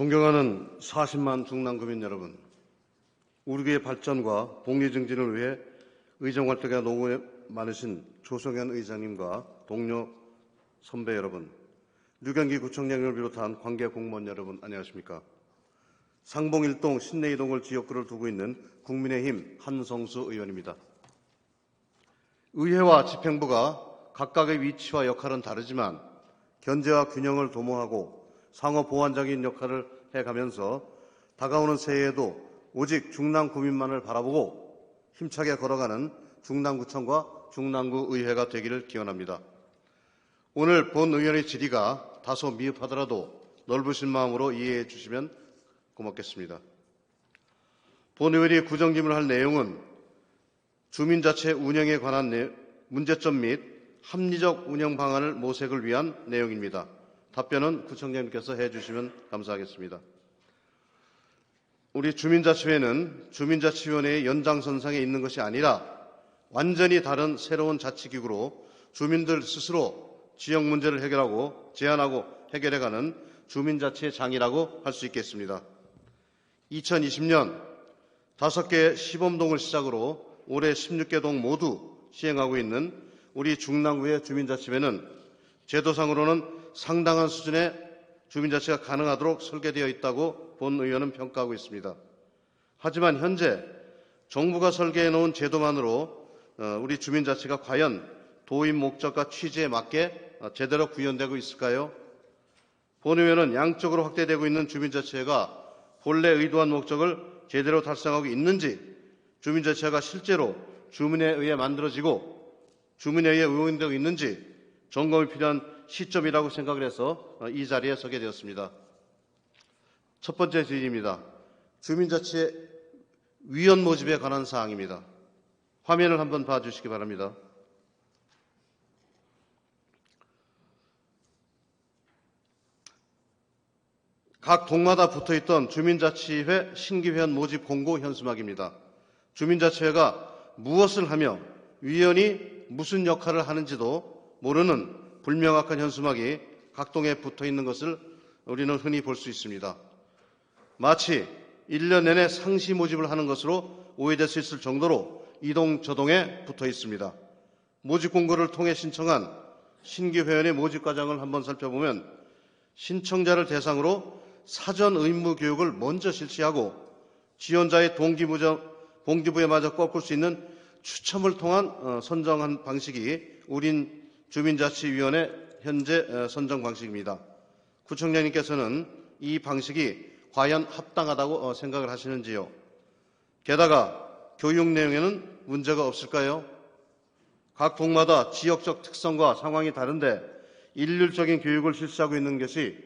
존경하는 40만 중남구민 여러분, 우리의 발전과 복리 증진을 위해 의정활동에 노고 많으신 조성현 의장님과 동료 선배 여러분, 류경기 구청장님을 비롯한 관계 공무원 여러분, 안녕하십니까? 상봉일동, 신내이동을 지역구를 두고 있는 국민의힘 한성수 의원입니다. 의회와 집행부가 각각의 위치와 역할은 다르지만 견제와 균형을 도모하고 상호 보완적인 역할을 해가면서 다가오는 새해에도 오직 중남구민만을 바라보고 힘차게 걸어가는 중남구청과 중남구 의회가 되기를 기원합니다. 오늘 본 의원의 질의가 다소 미흡하더라도 넓으신 마음으로 이해해 주시면 고맙겠습니다. 본 의원이 구정질문할 내용은 주민자치 운영에 관한 문제점 및 합리적 운영 방안을 모색을 위한 내용입니다. 답변은 구청장님께서 해주시면 감사하겠습니다. 우리 주민자치회는 주민자치위원회의 연장선상에 있는 것이 아니라 완전히 다른 새로운 자치기구로 주민들 스스로 지역 문제를 해결하고 제안하고 해결해가는 주민자치의 장이라고 할 수 있겠습니다. 2020년 5개 시범동을 시작으로 올해 16개 동 모두 시행하고 있는 우리 중남구의 주민자치회는 제도상으로는 상당한 수준의 주민자치가 가능하도록 설계되어 있다고 본 의원은 평가하고 있습니다. 하지만 현재 정부가 설계해 놓은 제도만으로 우리 주민자치가 과연 도입 목적과 취지에 맞게 제대로 구현되고 있을까요? 본 의원은 양적으로 확대되고 있는 주민자치회가 본래 의도한 목적을 제대로 달성하고 있는지, 주민자치회가 실제로 주민에 의해 만들어지고 주민에 의해 운영되고 있는지 점검이 필요한 시점이라고 생각을 해서 이 자리에 서게 되었습니다. 첫 번째 질의입니다. 주민자치회 위원 모집에 관한 사항입니다. 화면을 한번 봐주시기 바랍니다. 각 동마다 붙어있던 주민자치회 신규회원 모집 공고 현수막입니다. 주민자치회가 무엇을 하며 위원이 무슨 역할을 하는지도 모르는 불명확한 현수막이 각 동에 붙어있는 것을 우리는 흔히 볼 수 있습니다. 마치 1년 내내 상시 모집을 하는 것으로 오해될 수 있을 정도로 이동 저동에 붙어 있습니다. 모집 공고를 통해 신청한 신규 회원의 모집 과정을 한번 살펴보면 신청자를 대상으로 사전 의무 교육을 먼저 실시하고 지원자의 동기부여에 마저 꺾을 수 있는 추첨을 통한 선정한 방식이 우린 주민자치위원회 현재 선정 방식입니다. 구청장님께서는 이 방식이 과연 합당하다고 생각을 하시는지요? 게다가 교육 내용에는 문제가 없을까요? 각 동마다 지역적 특성과 상황이 다른데 일률적인 교육을 실시하고 있는 것이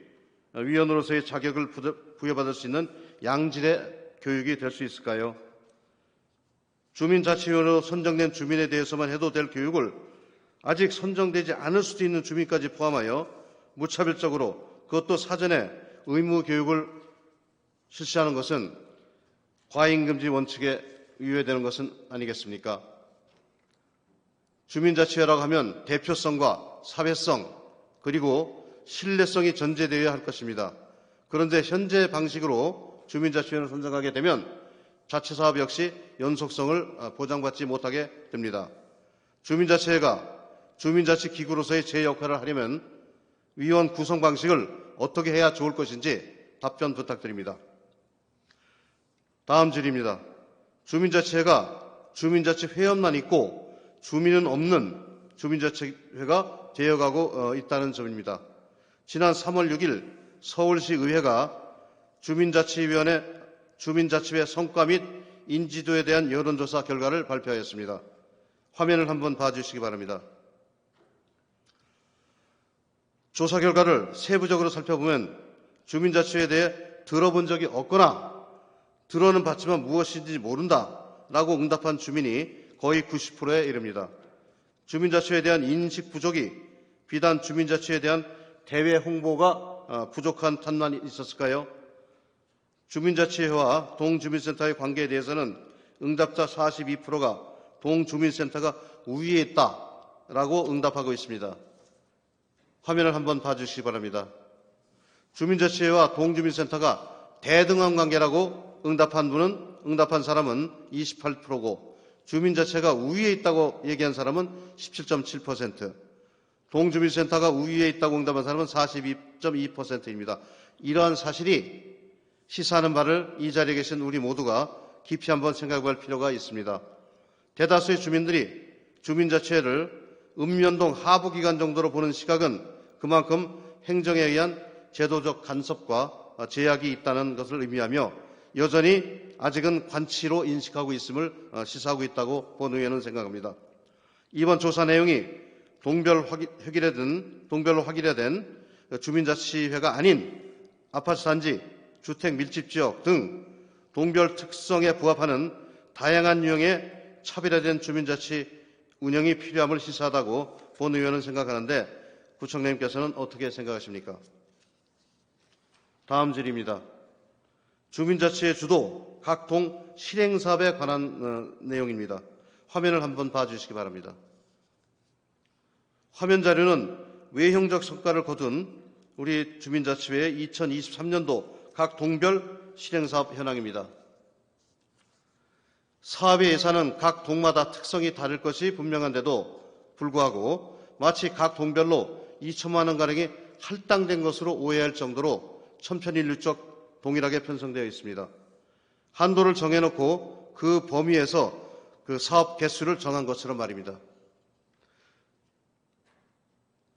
위원으로서의 자격을 부여받을 수 있는 양질의 교육이 될 수 있을까요? 주민자치위원으로 선정된 주민에 대해서만 해도 될 교육을 아직 선정되지 않을 수도 있는 주민까지 포함하여 무차별적으로 그것도 사전에 의무 교육을 실시하는 것은 과잉금지 원칙에 위배되는 것은 아니겠습니까? 주민자치회라고 하면 대표성과 사회성 그리고 신뢰성이 전제되어야 할 것입니다. 그런데 현재 방식으로 주민자치회를 선정하게 되면 자치사업 역시 연속성을 보장받지 못하게 됩니다. 주민자치회가 주민자치기구로서의 제 역할을 하려면 위원 구성 방식을 어떻게 해야 좋을 것인지 답변 부탁드립니다. 다음 질의입니다. 주민자치회가 주민자치회원만 있고 주민은 없는 주민자치회가 되어가고 있다는 점입니다. 지난 3월 6일 서울시 의회가 주민자치회 성과 및 인지도에 대한 여론조사 결과를 발표하였습니다. 화면을 한번 봐주시기 바랍니다. 조사 결과를 세부적으로 살펴보면 주민자치회에 대해 들어본 적이 없거나 들어는 봤지만 무엇인지 모른다라고 응답한 주민이 거의 90%에 이릅니다. 주민자치회에 대한 인식 부족이 비단 주민자치회에 대한 대외 홍보가 부족한 탓만 있었을까요? 주민자치회와 동주민센터의 관계에 대해서는 응답자 42%가 동주민센터가 우위에 있다라고 응답하고 있습니다. 화면을 한번 봐주시기 바랍니다. 주민자치회와 동주민센터가 대등한 관계라고 응답한 사람은 28%고 주민자치회가 우위에 있다고 얘기한 사람은 17.7%, 동주민센터가 우위에 있다고 응답한 사람은 42.2%입니다. 이러한 사실이 시사하는 바를 이 자리에 계신 우리 모두가 깊이 한번 생각해볼 필요가 있습니다. 대다수의 주민들이 주민자치회를 읍면동 하부기관 정도로 보는 시각은 그만큼 행정에 의한 제도적 간섭과 제약이 있다는 것을 의미하며 여전히 아직은 관치로 인식하고 있음을 시사하고 있다고 본 의원은 생각합니다. 이번 조사 내용이 동별로 확인된 주민자치회가 아닌 아파트 단지, 주택 밀집지역 등 동별 특성에 부합하는 다양한 유형의 차별화된 주민자치 운영이 필요함을 시사하다고 본 의원은 생각하는데 구청장님께서는 어떻게 생각하십니까? 다음 질의입니다. 주민자치의 주도 각 동 실행사업에 관한 내용입니다. 화면을 한번 봐주시기 바랍니다. 화면 자료는 외형적 성과를 거둔 우리 주민자치회의 2023년도 각 동별 실행사업 현황입니다. 사업의 예산은 각 동마다 특성이 다를 것이 분명한데도 불구하고 마치 각 동별로 2천만 원가량이 할당된 것으로 오해할 정도로 천편일률적 동일하게 편성되어 있습니다. 한도를 정해놓고 그 범위에서 그 사업 개수를 정한 것처럼 말입니다.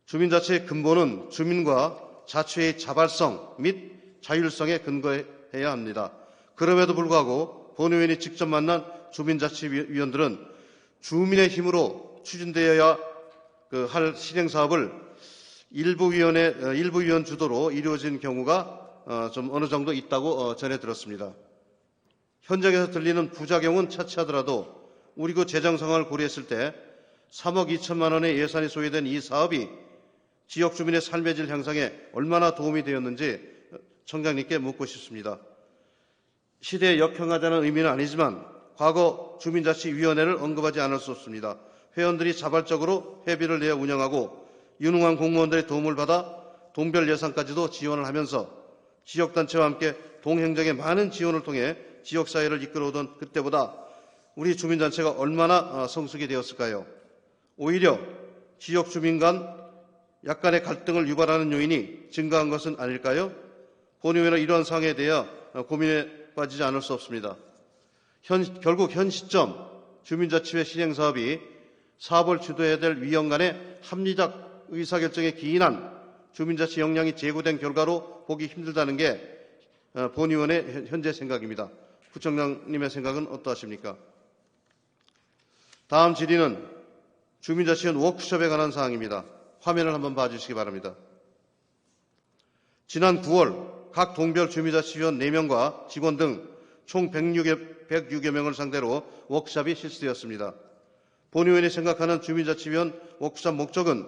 주민자치의 근본은 주민과 자치의 자발성 및 자율성에 근거해야 합니다. 그럼에도 불구하고 본 의원이 직접 만난 주민자치위원들은 주민의 힘으로 추진되어야 할 실행사업을 일부 위원 주도로 이루어진 경우가 좀 어느 정도 있다고 전해 들었습니다. 현장에서 들리는 부작용은 차치하더라도 우리 그 재정 상황을 고려했을 때 3억 2천만 원의 예산이 소요된 이 사업이 지역 주민의 삶의 질 향상에 얼마나 도움이 되었는지 청장님께 묻고 싶습니다. 시대에 역행하자는 의미는 아니지만 과거 주민자치위원회를 언급하지 않을 수 없습니다. 회원들이 자발적으로 회비를 내어 운영하고 유능한 공무원들의 도움을 받아 동별 예산까지도 지원을 하면서 지역단체와 함께 동행정의 많은 지원을 통해 지역사회를 이끌어오던 그때보다 우리 주민단체가 얼마나 성숙이 되었을까요? 오히려 지역 주민 간 약간의 갈등을 유발하는 요인이 증가한 것은 아닐까요? 본 의원은 이러한 사항에 대해 고민에 빠지지 않을 수 없습니다. 결국 현 시점 주민자치회 시행사업이 사업을 주도해야 될 위원 간의 합리적 의사결정에 기인한 주민자치 역량이 제고된 결과로 보기 힘들다는 게 본 의원의 현재 생각입니다. 구청장님의 생각은 어떠하십니까? 다음 질의는 주민자치위원 워크숍에 관한 사항입니다. 화면을 한번 봐주시기 바랍니다. 지난 9월 각 동별 주민자치위원 4명과 직원 등 총 106여 명을 상대로 워크숍이 실시되었습니다. 본 의원이 생각하는 주민자치위원 워크숍 목적은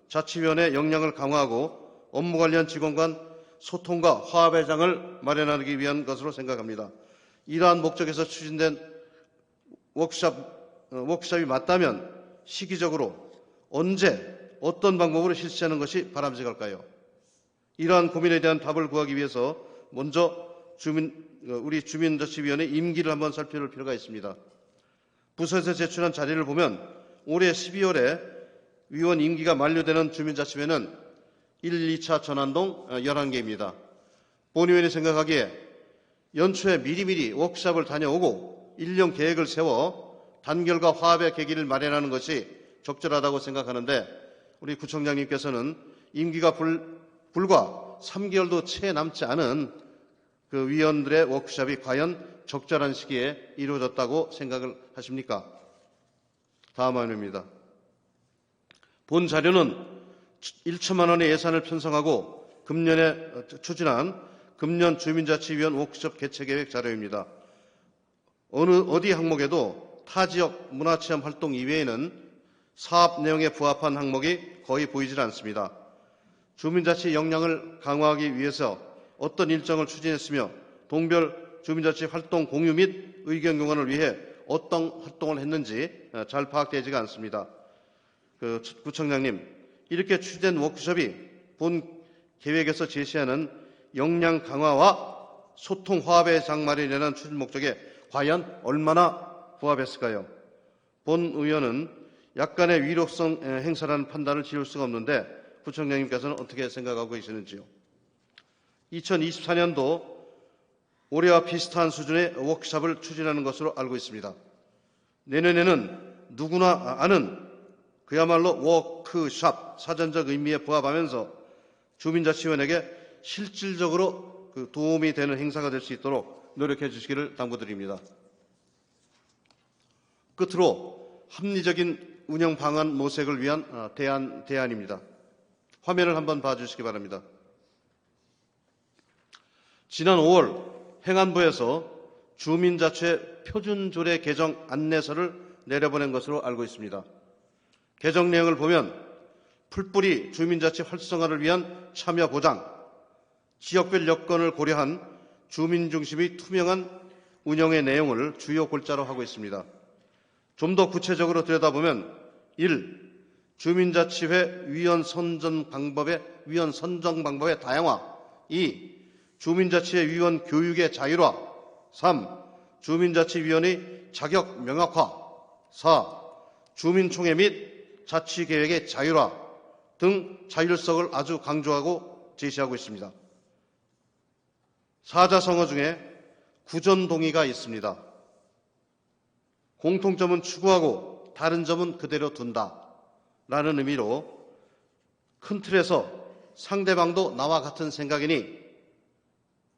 자치위원회 역량을 강화하고 업무 관련 직원 간 소통과 화합의 장을 마련하기 위한 것으로 생각합니다. 이러한 목적에서 추진된 워크숍이 맞다면 시기적으로 언제 어떤 방법으로 실시하는 것이 바람직할까요? 이러한 고민에 대한 답을 구하기 위해서 먼저 우리 주민자치위원회 임기를 한번 살펴볼 필요가 있습니다. 부서에서 제출한 자료를 보면 올해 12월에 위원 임기가 만료되는 주민자치회는 1, 2차 전환동 11개입니다. 본 의원이 생각하기에 연초에 미리미리 워크숍을 다녀오고 1년 계획을 세워 단결과 화합의 계기를 마련하는 것이 적절하다고 생각하는데 우리 구청장님께서는 임기가 불과 3개월도 채 남지 않은 그 위원들의 워크숍이 과연 적절한 시기에 이루어졌다고 생각을 하십니까? 다음 화면입니다. 본 자료는 1천만 원의 예산을 편성하고 금년에 추진한 금년 주민자치위원 워크숍 개최 계획 자료입니다. 어디 항목에도 타지역 문화체험 활동 이외에는 사업 내용에 부합한 항목이 거의 보이질 않습니다. 주민자치 역량을 강화하기 위해서 어떤 일정을 추진했으며 동별 주민자치 활동 공유 및 의견 교환을 위해 어떤 활동을 했는지 잘 파악되지가 않습니다. 구청장님, 이렇게 추진된 워크숍이 본 계획에서 제시하는 역량 강화와 소통 화합의 장 마련이라는 추진 목적에 과연 얼마나 부합했을까요? 본 의원은 약간의 위력성 행사라는 판단을 지울 수가 없는데 부총장님께서는 어떻게 생각하고 계시는지요? 2024년도 올해와 비슷한 수준의 워크숍을 추진하는 것으로 알고 있습니다. 내년에는 누구나 아는 그야말로 워크숍, 사전적 의미에 부합하면서 주민자치위원회에게 실질적으로 도움이 되는 행사가 될 수 있도록 노력해 주시기를 당부드립니다. 끝으로 합리적인 운영 방안 모색을 위한 대안입니다. 화면을 한번 봐주시기 바랍니다. 지난 5월 행안부에서 주민자치회 표준조례 개정 안내서를 내려보낸 것으로 알고 있습니다. 개정 내용을 보면 풀뿌리 주민자치 활성화를 위한 참여 보장, 지역별 여건을 고려한 주민중심의 투명한 운영의 내용을 주요 골자로 하고 있습니다. 좀 더 구체적으로 들여다보면 1. 주민자치회 위원 선정 방법의 다양화. 2. 주민자치회 위원 교육의 자율화. 3. 주민자치위원의 자격 명확화. 4. 주민총회 및 자치계획의 자율화 등 자율성을 아주 강조하고 제시하고 있습니다. 사자성어 중에 구전동의가 있습니다. 공통점은 추구하고 다른 점은 그대로 둔다라는 의미로 큰 틀에서 상대방도 나와 같은 생각이니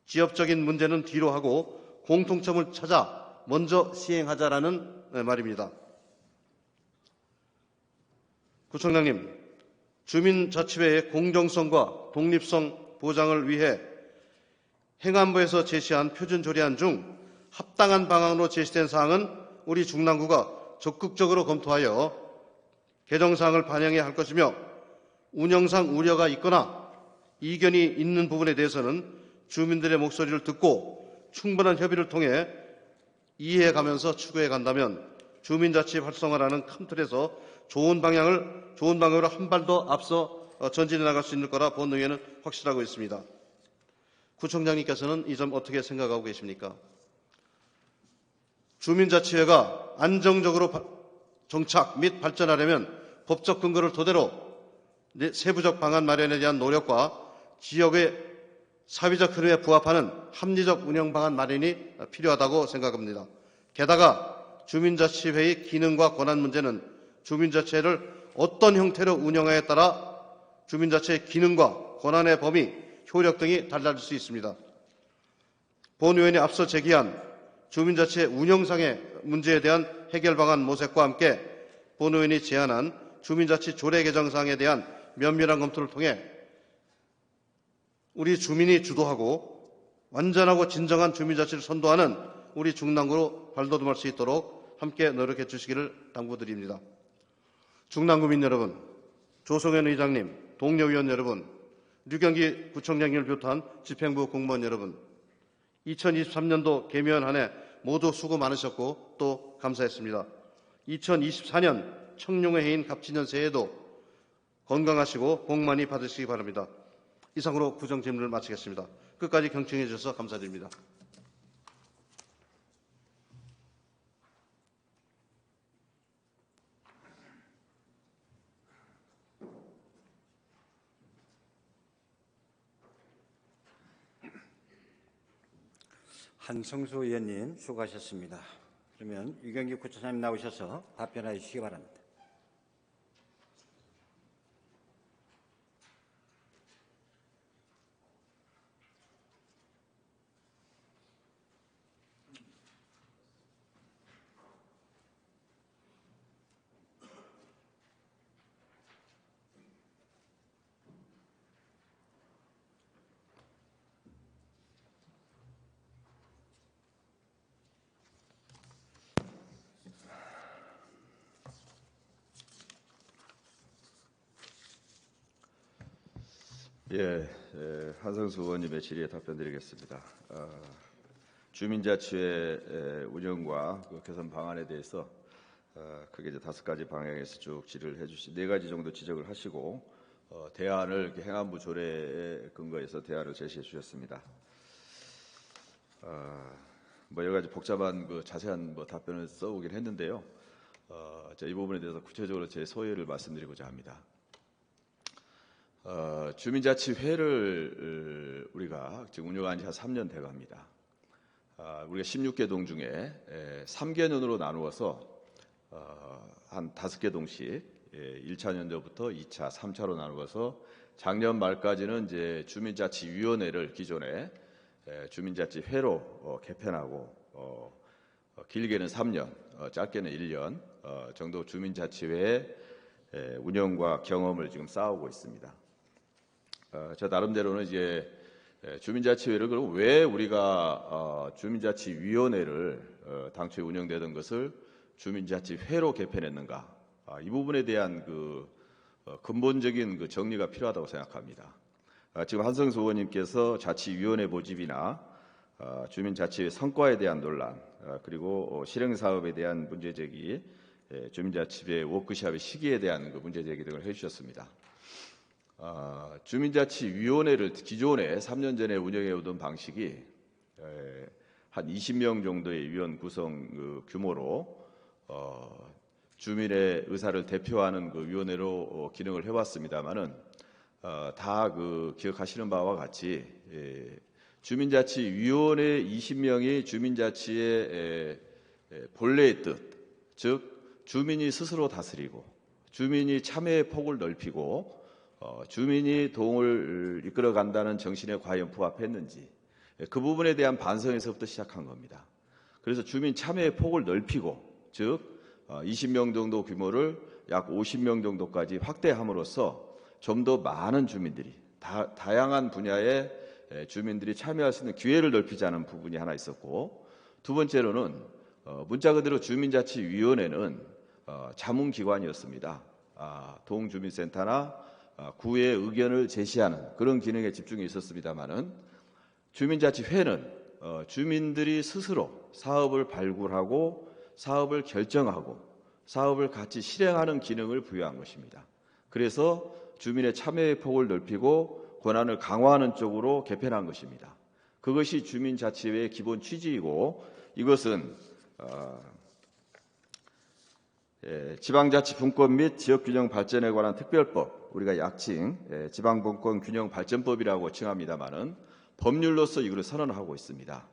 지역적인 문제는 뒤로 하고 공통점을 찾아 먼저 시행하자라는 말입니다. 구청장님, 주민자치회의 공정성과 독립성 보장을 위해 행안부에서 제시한 표준조례안 중 합당한 방안으로 제시된 사항은 우리 중랑구가 적극적으로 검토하여 개정사항을 반영해야 할 것이며 운영상 우려가 있거나 이견이 있는 부분에 대해서는 주민들의 목소리를 듣고 충분한 협의를 통해 이해해가면서 추구해 간다면 주민자치 활성화라는 큰 틀에서 좋은 방향으로 한 발 더 앞서 전진해 나갈 수 있는 거라 본 의회는 확실하고 있습니다. 구청장님께서는 이 점 어떻게 생각하고 계십니까? 주민자치회가 안정적으로 정착 및 발전하려면 법적 근거를 토대로 세부적 방안 마련에 대한 노력과 지역의 사회적 흐름에 부합하는 합리적 운영 방안 마련이 필요하다고 생각합니다. 게다가 주민자치회의 기능과 권한 문제는 주민자치회를 어떤 형태로 운영하에 따라 주민자치의 기능과 권한의 범위, 효력 등이 달라질 수 있습니다. 본 의원이 앞서 제기한 주민자치의 운영상의 문제에 대한 해결 방안 모색과 함께 본 의원이 제안한 주민자치 조례 개정사항에 대한 면밀한 검토를 통해 우리 주민이 주도하고 완전하고 진정한 주민자치를 선도하는 우리 중랑구로 발돋움할 수 있도록 함께 노력해 주시기를 당부드립니다. 중랑구민 여러분, 조성현 의장님, 동료 의원 여러분, 류경기 구청장님을 비롯한 집행부 공무원 여러분, 2023년도 개묘한 한 해 모두 수고 많으셨고 또 감사했습니다. 2024년 청룡의 해인 갑진년 새해에도 건강하시고 복 많이 받으시기 바랍니다. 이상으로 구정 질문을 마치겠습니다. 끝까지 경청해 주셔서 감사드립니다. 한성수 의원님 수고하셨습니다. 그러면 유경기 구청장님 나오셔서 답변해 주시기 바랍니다. 한성수 의원님의 질의에 답변드리겠습니다. 주민자치회 운영과 그 개선 방안에 대해서 크게 이제 5가지 방향에서 쭉 질의를 해주시 4가지 정도 지적을 하시고 대안을 이렇게 행안부 조례에 근거해서 대안을 제시해 주셨습니다. 여러 가지 복잡한 자세한 답변을 써오긴 했는데요. 이 부분에 대해서 구체적으로 제 소회를 말씀드리고자 합니다. 주민자치회를 우리가 지금 운영한 지 한 3년 돼갑니다. 우리가 16개 동 중에 3개년으로 나누어서 한 5개 동씩 1차 년도부터 2차, 3차로 나누어서 작년 말까지는 이제 주민자치위원회를 기존에 주민자치회로 개편하고 길게는 3년, 짧게는 1년 정도 주민자치회의 운영과 경험을 지금 쌓아오고 있습니다. 저 나름대로는 이제 주민자치회를 그럼 왜 우리가 주민자치위원회를 당초에 운영되던 것을 주민자치회로 개편했는가? 이 부분에 대한 근본적인 정리가 필요하다고 생각합니다. 지금 한성수 의원님께서 자치위원회 모집이나 주민자치회 성과에 대한 논란 그리고 실행사업에 대한 문제제기, 주민자치회 워크숍의 시기에 대한 문제제기 등을 해주셨습니다. 주민자치위원회를 기존에 3년 전에 운영해오던 방식이 한 20명 정도의 위원 구성 규모로 주민의 의사를 대표하는 위원회로 기능을 해왔습니다만은 다 기억하시는 바와 같이 주민자치위원회 20명이 주민자치의 본래의 뜻, 즉 주민이 스스로 다스리고 주민이 참여의 폭을 넓히고 주민이 동을 이끌어간다는 정신에 과연 부합했는지 그 부분에 대한 반성에서부터 시작한 겁니다. 그래서 주민 참여의 폭을 넓히고 즉 20명 정도 규모를 약 50명 정도까지 확대함으로써 좀 더 많은 주민들이 다양한 분야의 주민들이 참여할 수 있는 기회를 넓히자는 부분이 하나 있었고, 두 번째로는 문자 그대로 주민자치위원회는 자문기관이었습니다. 동주민센터나 구의 의견을 제시하는 그런 기능에 집중해 있었습니다마는 주민자치회는 주민들이 스스로 사업을 발굴하고 사업을 결정하고 사업을 같이 실행하는 기능을 부여한 것입니다. 그래서 주민의 참여의 폭을 넓히고 권한을 강화하는 쪽으로 개편한 것입니다. 그것이 주민자치회의 기본 취지이고 이것은 지방자치분권 및 지역균형 발전에 관한 특별법, 우리가 약칭 지방분권 균형 발전법이라고 칭합니다마는 법률로서 이것을 선언하고 있습니다.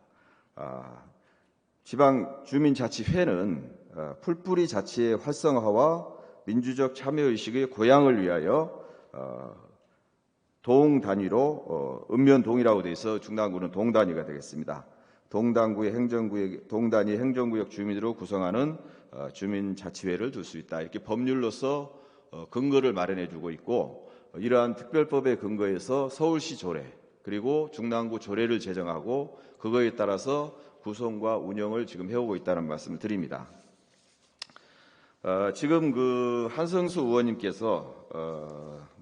지방주민자치회는 풀뿌리 자치의 활성화와 민주적 참여의식의 고양을 위하여 동 단위로 읍면동이라고 되어 있어 중랑구는 동 단위가 되겠습니다. 동단구의 행정구역, 동단위 행정구역 주민으로 구성하는 주민자치회를 둘 수 있다. 이렇게 법률로서 근거를 마련해주고 있고 이러한 특별법에 근거해서 서울시 조례 그리고 중랑구 조례를 제정하고 그거에 따라서 구성과 운영을 지금 해오고 있다는 말씀을 드립니다. 지금 한성수 의원님께서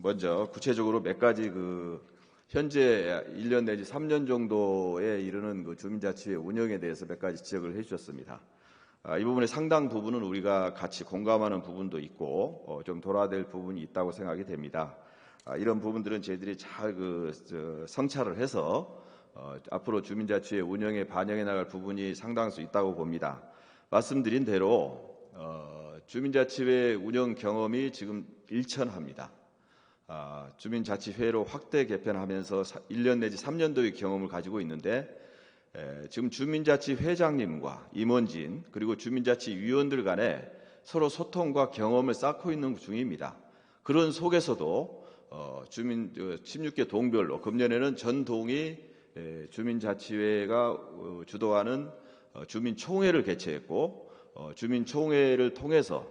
먼저 구체적으로 몇 가지 현재 1년 내지 3년 정도에 이르는 주민자치회 운영에 대해서 몇 가지 지적을 해주셨습니다. 이 부분의 상당 부분은 우리가 같이 공감하는 부분도 있고 좀 돌아야 될 부분이 있다고 생각이 됩니다. 이런 부분들은 저희들이 잘 성찰을 해서 앞으로 주민자치회 운영에 반영해 나갈 부분이 상당수 있다고 봅니다. 말씀드린 대로 주민자치회 운영 경험이 지금 일천합니다. 주민자치회로 확대 개편하면서 1년 내지 3년도의 경험을 가지고 있는데 지금 주민자치회장님과 임원진 그리고 주민자치위원들 간에 서로 소통과 경험을 쌓고 있는 중입니다. 그런 속에서도 16개 동별로 금년에는 전 동이 주민자치회가 주도하는 주민총회를 개최했고 주민총회를 통해서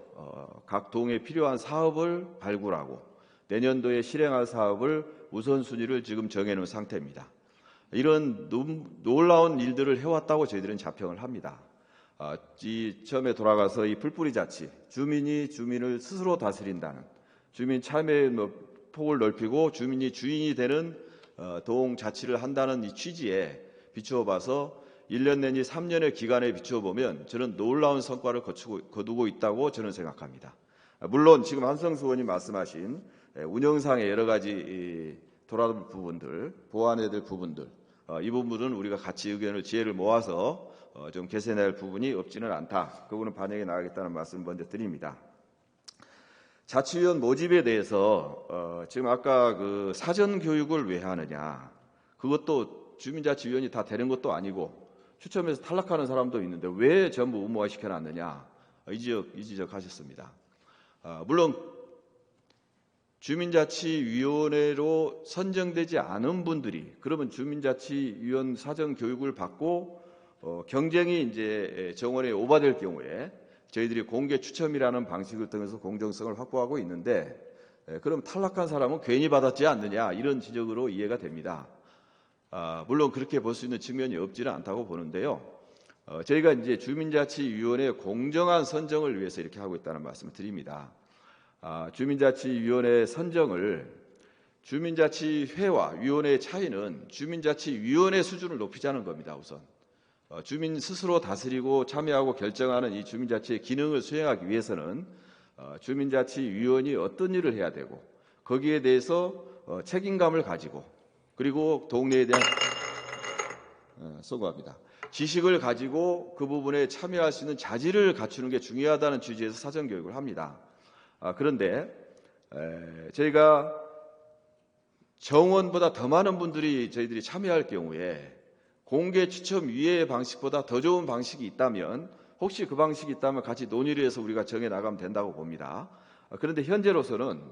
각 동에 필요한 사업을 발굴하고 내년도에 실행할 사업을 우선순위를 지금 정해놓은 상태입니다. 이런 놀라운 일들을 해왔다고 저희들은 자평을 합니다. 처음에 돌아가서 이 풀뿌리 자치, 주민이 주민을 스스로 다스린다는 주민 참여의 폭을 넓히고 주민이 주인이 되는 동 자치를 한다는 이 취지에 비추어 봐서 1년 내지 3년의 기간에 비추어 보면 저는 놀라운 성과를 거두고 있다고 저는 생각합니다. 물론 지금 한성수 의원님 말씀하신 운영상의 여러 가지 돌아볼 부분들, 보완해야 될 부분들, 이 부분은 우리가 같이 의견을 지혜를 모아서 좀 개선해야 할 부분이 없지는 않다. 그 부분은 반영해 나가겠다는 말씀 먼저 드립니다. 자치위원 모집에 대해서 지금 아까 그 사전 교육을 왜 하느냐, 그것도 주민자치위원이 다 되는 것도 아니고 추첨해서 탈락하는 사람도 있는데 왜 전부 의무화 시켜놨느냐, 이 지적 하셨습니다. 물론 주민자치위원회로 선정되지 않은 분들이 그러면 주민자치위원 사전 교육을 받고 경쟁이 이제 정원에 오바될 경우에 저희들이 공개 추첨이라는 방식을 통해서 공정성을 확보하고 있는데, 그럼 탈락한 사람은 괜히 받았지 않느냐, 이런 지적으로 이해가 됩니다. 물론 그렇게 볼 수 있는 측면이 없지는 않다고 보는데요. 저희가 이제 주민자치위원회 공정한 선정을 위해서 이렇게 하고 있다는 말씀을 드립니다. 주민자치위원회 선정을 주민자치회와 위원회의 차이는 주민자치위원회 수준을 높이자는 겁니다. 우선 주민 스스로 다스리고 참여하고 결정하는 이 주민자치의 기능을 수행하기 위해서는 주민자치위원이 어떤 일을 해야 되고 거기에 대해서 책임감을 가지고, 그리고 동네에 대한 소거합니다. 지식을 가지고 그 부분에 참여할 수 있는 자질을 갖추는 게 중요하다는 취지에서 사전 교육을 합니다. 그런데 저희가 정원보다 더 많은 분들이 저희들이 참여할 경우에 공개 추첨 위의 방식보다 더 좋은 방식이 있다면, 혹시 그 방식이 있다면 같이 논의를 해서 우리가 정해 나가면 된다고 봅니다. 그런데 현재로서는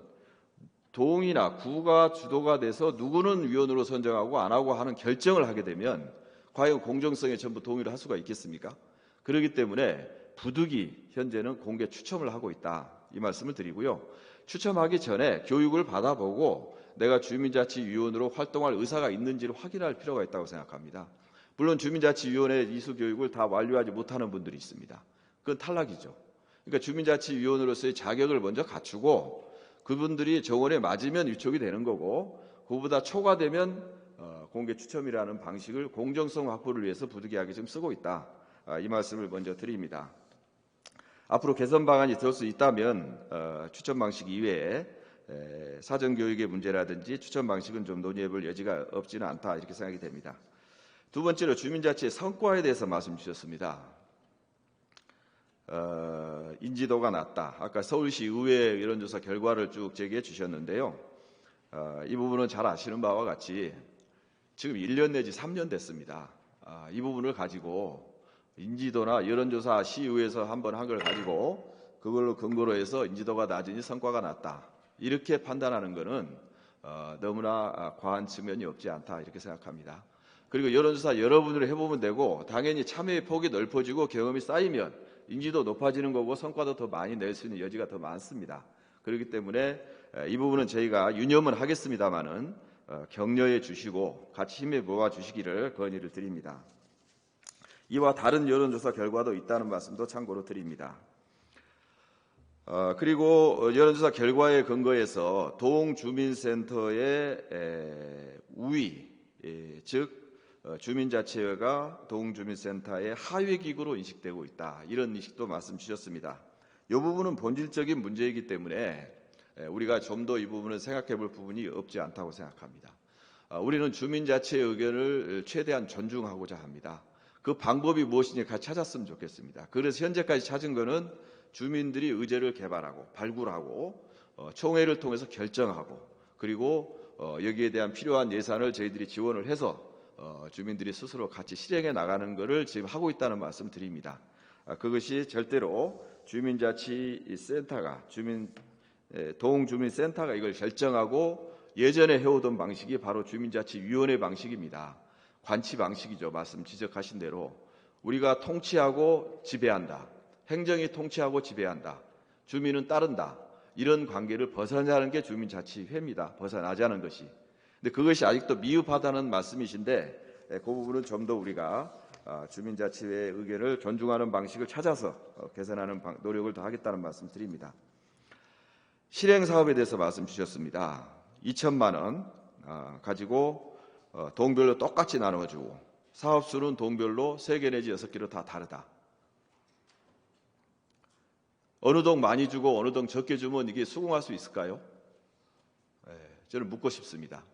동이나 구가 주도가 돼서 누구는 위원으로 선정하고 안 하고 하는 결정을 하게 되면 과연 공정성에 전부 동의를 할 수가 있겠습니까? 그렇기 때문에 부득이 현재는 공개 추첨을 하고 있다, 이 말씀을 드리고요. 추첨하기 전에 교육을 받아보고 내가 주민자치위원으로 활동할 의사가 있는지를 확인할 필요가 있다고 생각합니다. 물론 주민자치위원회 이수 교육을 다 완료하지 못하는 분들이 있습니다. 그건 탈락이죠. 그러니까 주민자치위원으로서의 자격을 먼저 갖추고 그분들이 정원에 맞으면 위촉이 되는 거고, 그보다 초과되면 공개 추첨이라는 방식을 공정성 확보를 위해서 부득이하게 좀 쓰고 있다, 이 말씀을 먼저 드립니다. 앞으로 개선 방안이 될 수 있다면 추첨 방식 이외에 사전 교육의 문제라든지 추첨 방식은 좀 논의해볼 여지가 없지는 않다, 이렇게 생각이 됩니다. 두 번째로 주민자치의 성과에 대해서 말씀 주셨습니다. 인지도가 낮다. 아까 서울시 의회 여론조사 결과를 쭉 제기해 주셨는데요. 이 부분은 잘 아시는 바와 같이 지금 1년 내지 3년 됐습니다. 이 부분을 가지고 인지도나 여론조사 시의회에서 한번 한 걸 가지고 그걸로 근거로 해서 인지도가 낮으니 성과가 낮다, 이렇게 판단하는 것은 너무나 과한 측면이 없지 않다, 이렇게 생각합니다. 그리고 여론조사 여러분으로 해보면 되고, 당연히 참여의 폭이 넓어지고 경험이 쌓이면 인지도 높아지는 거고 성과도 더 많이 낼 수 있는 여지가 더 많습니다. 그렇기 때문에 이 부분은 저희가 유념은 하겠습니다마는 격려해 주시고 같이 힘에 모아 주시기를 건의를 드립니다. 이와 다른 여론조사 결과도 있다는 말씀도 참고로 드립니다. 그리고 여론조사 결과에 근거해서 동주민센터의 우위, 즉 주민자치회가 동주민센터의 하위기구로 인식되고 있다, 이런 인식도 말씀 주셨습니다. 이 부분은 본질적인 문제이기 때문에 우리가 좀 더 이 부분을 생각해 볼 부분이 없지 않다고 생각합니다. 우리는 주민자치의 의견을 최대한 존중하고자 합니다. 그 방법이 무엇인지 같이 찾았으면 좋겠습니다. 그래서 현재까지 찾은 것은 주민들이 의제를 개발하고 발굴하고 총회를 통해서 결정하고, 그리고 여기에 대한 필요한 예산을 저희들이 지원을 해서 주민들이 스스로 같이 실행해 나가는 것을 지금 하고 있다는 말씀 드립니다. 그것이 절대로 주민자치센터가 동주민센터가 이걸 결정하고 예전에 해오던 방식이 바로 주민자치위원회 방식입니다. 관치 방식이죠. 말씀 지적하신 대로 우리가 통치하고 지배한다, 행정이 통치하고 지배한다, 주민은 따른다, 이런 관계를 벗어나는 게 주민자치회입니다. 벗어나자는 것이. 근데 그것이 아직도 미흡하다는 말씀이신데, 그 부분은 좀 더 우리가 주민자치회의 의견을 존중하는 방식을 찾아서 개선하는 노력을 더 하겠다는 말씀 드립니다. 실행사업에 대해서 말씀 주셨습니다. 2천만 원 가지고 동별로 똑같이 나눠주고, 사업수는 동별로 3개 내지 6개로 다 다르다. 어느 동 많이 주고 어느 동 적게 주면 이게 수긍할 수 있을까요? 저는 묻고 싶습니다.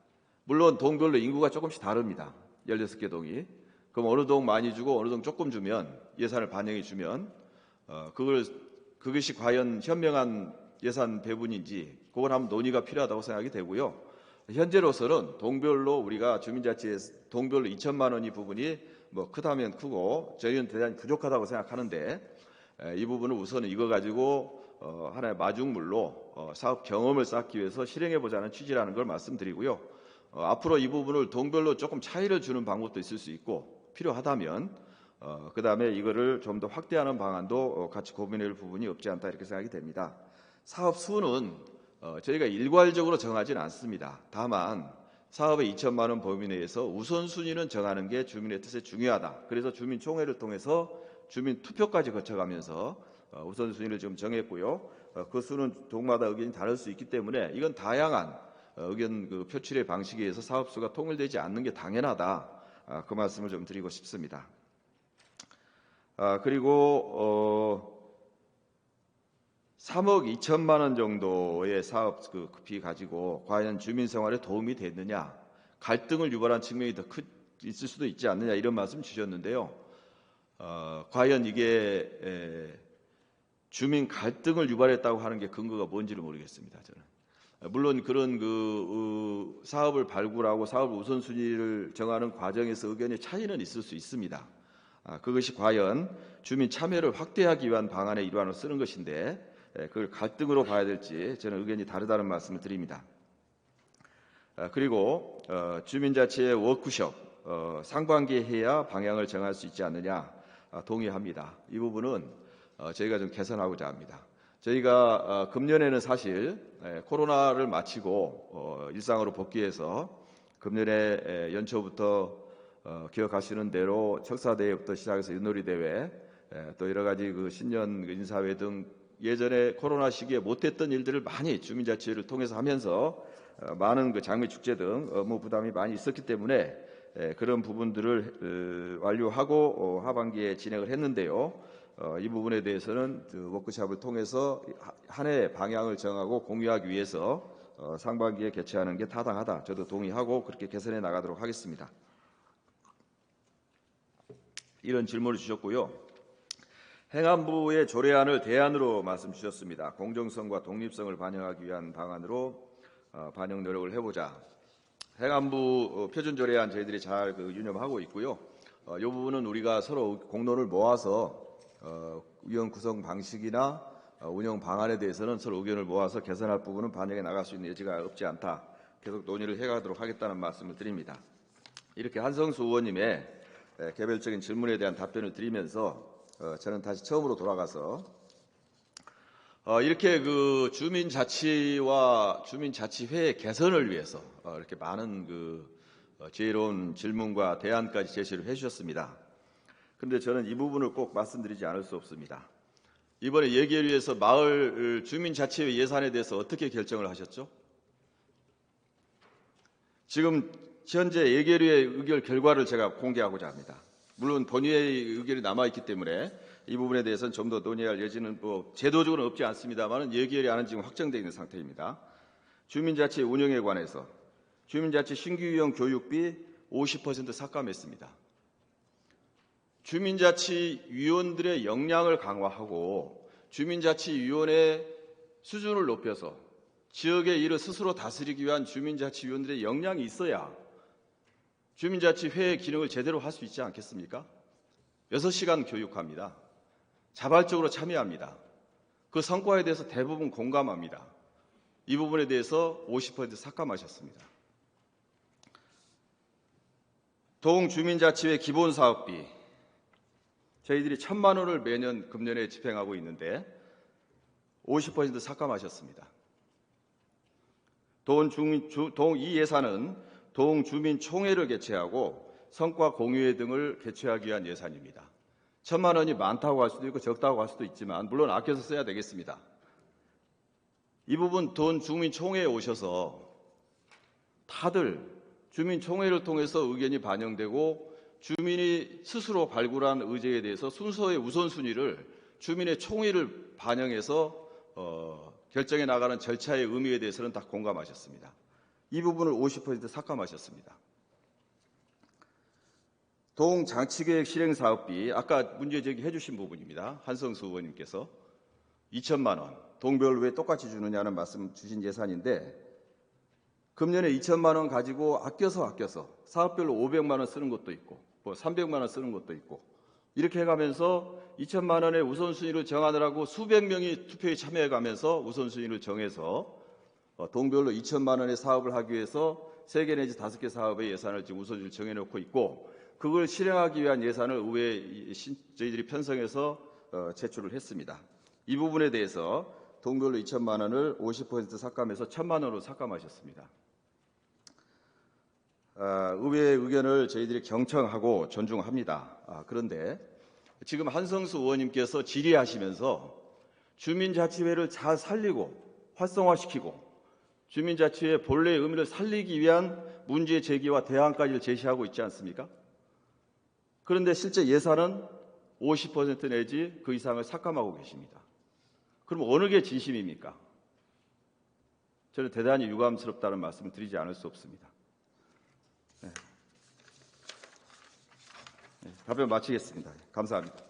물론 동별로 인구가 조금씩 다릅니다. 16개 동이. 그럼 어느 동 많이 주고 어느 동 조금 주면 예산을 반영해 주면 그것이 과연 현명한 예산 배분인지 그걸 한번 논의가 필요하다고 생각이 되고요. 현재로서는 동별로 우리가 주민자치에 동별로 2천만 원이 부분이 뭐 크다면 크고 저희는 대단히 부족하다고 생각하는데 이 부분은 우선 이거 가지고 하나의 마중물로 사업 경험을 쌓기 위해서 실행해 보자는 취지라는 걸 말씀드리고요. 앞으로 이 부분을 동별로 조금 차이를 주는 방법도 있을 수 있고 필요하다면 그다음에 이거를 좀 더 확대하는 방안도 같이 고민할 부분이 없지 않다 이렇게 생각이 됩니다. 사업 수는 저희가 일괄적으로 정하지는 않습니다. 다만 사업의 2천만 원 범위 내에서 우선순위는 정하는 게 주민의 뜻에 중요하다. 그래서 주민총회를 통해서 주민 투표까지 거쳐가면서 우선순위를 지금 정했고요. 그 수는 동마다 의견이 다를 수 있기 때문에 이건 다양한 의견 표출의 방식에 의해서 사업수가 통일되지 않는 게 당연하다. 그 말씀을 좀 드리고 싶습니다. 그리고 3억 2천만 원 정도의 사업비 가지고 과연 주민 생활에 도움이 됐느냐, 갈등을 유발한 측면이 더 있을 수도 있지 않느냐 이런 말씀 주셨는데요. 과연 이게 주민 갈등을 유발했다고 하는 게 근거가 뭔지를 모르겠습니다. 저는 물론 그런 사업을 발굴하고 사업 우선순위를 정하는 과정에서 의견의 차이는 있을 수 있습니다. 그것이 과연 주민 참여를 확대하기 위한 방안의 일환으로 쓰는 것인데 그걸 갈등으로 봐야 될지 저는 의견이 다르다는 말씀을 드립니다. 그리고 주민자치의 워크숍 상반기에 해야 방향을 정할 수 있지 않느냐 동의합니다. 이 부분은 저희가 좀 개선하고자 합니다. 저희가 금년에는 사실 코로나를 마치고 일상으로 복귀해서 금년에 연초부터 기억하시는 대로 척사대회부터 시작해서 윷놀이대회 또 여러 가지 신년 인사회 등 예전에 코로나 시기에 못했던 일들을 많이 주민자치회를 통해서 하면서 많은 장미축제 등 업무 부담이 많이 있었기 때문에 그런 부분들을 완료하고 하반기에 진행을 했는데요. 이 부분에 대해서는 워크숍을 통해서 한 해 방향을 정하고 공유하기 위해서 상반기에 개최하는 게 타당하다. 저도 동의하고 그렇게 개선해 나가도록 하겠습니다. 이런 질문을 주셨고요. 행안부의 조례안을 대안으로 말씀 주셨습니다. 공정성과 독립성을 반영하기 위한 방안으로 반영 노력을 해보자. 행안부 표준조례안 저희들이 잘 유념하고 있고요. 이 부분은 우리가 서로 공론을 모아서 위원 구성 방식이나 운영 방안에 대해서는 서로 의견을 모아서 개선할 부분은 반영해 나갈 수 있는 여지가 없지 않다. 계속 논의를 해가도록 하겠다는 말씀을 드립니다. 이렇게 한성수 의원님의 개별적인 질문에 대한 답변을 드리면서 저는 다시 처음으로 돌아가서 이렇게 주민자치와 주민자치회의 개선을 위해서 이렇게 많은 지혜로운 질문과 대안까지 제시를 해주셨습니다. 그런데 저는 이 부분을 꼭 말씀드리지 않을 수 없습니다. 이번에 예결위에서 마을 주민자치회 예산에 대해서 어떻게 결정을 하셨죠? 지금 현재 예결위의 의결 결과를 제가 공개하고자 합니다. 물론 본회의 의결이 남아있기 때문에 이 부분에 대해서는 좀 더 논의할 여지는 제도적으로는 없지 않습니다만 예결위안은 지금 확정되어 있는 상태입니다. 주민자치 운영에 관해서 주민자치 신규형 교육비 50% 삭감했습니다. 주민자치위원들의 역량을 강화하고 주민자치위원회 수준을 높여서 지역의 일을 스스로 다스리기 위한 주민자치위원들의 역량이 있어야 주민자치회의 기능을 제대로 할 수 있지 않겠습니까? 6시간 교육합니다. 자발적으로 참여합니다. 그 성과에 대해서 대부분 공감합니다. 이 부분에 대해서 50% 삭감하셨습니다. 동주민자치회 기본사업비 저희들이 1,000만 원을 매년 금년에 집행하고 있는데 50% 삭감하셨습니다. 이 예산은 동주민총회를 개최하고 성과 공유회 등을 개최하기 위한 예산입니다. 1,000만 원이 많다고 할 수도 있고 적다고 할 수도 있지만 물론 아껴서 써야 되겠습니다. 이 부분 동주민총회에 오셔서 다들 주민총회를 통해서 의견이 반영되고 주민이 스스로 발굴한 의제에 대해서 순서의 우선순위를 주민의 총의를 반영해서 결정해 나가는 절차의 의미에 대해서는 다 공감하셨습니다. 이 부분을 50% 삭감하셨습니다. 동장치계획 실행사업비, 아까 문제 제기해 주신 부분입니다. 한성수 의원님께서 2천만 원, 동별로 왜 똑같이 주느냐는 말씀 주신 예산인데 금년에 2천만 원 가지고 아껴서 사업별로 500만 원 쓰는 것도 있고 뭐 300만 원 쓰는 것도 있고 이렇게 해가면서 2천만 원의 우선순위를 정하느라고 수백 명이 투표에 참여해가면서 우선순위를 정해서 동별로 2천만 원의 사업을 하기 위해서 3개 내지 5개 사업의 예산을 지금 우선순위를 정해놓고 있고 그걸 실행하기 위한 예산을 의회에 저희들이 편성해서 제출을 했습니다. 이 부분에 대해서 동별로 2천만 원을 50% 삭감해서 1,000만 원으로 삭감하셨습니다. 의회의 의견을 저희들이 경청하고 존중합니다. 그런데 지금 한성수 의원님께서 질의하시면서 주민자치회를 잘 살리고 활성화시키고 주민자치회의 본래의 의미를 살리기 위한 문제 제기와 대안까지를 제시하고 있지 않습니까? 그런데 실제 예산은 50% 내지 그 이상을 삭감하고 계십니다. 그럼 어느 게 진심입니까? 저는 대단히 유감스럽다는 말씀을 드리지 않을 수 없습니다. 답변 마치겠습니다. 감사합니다.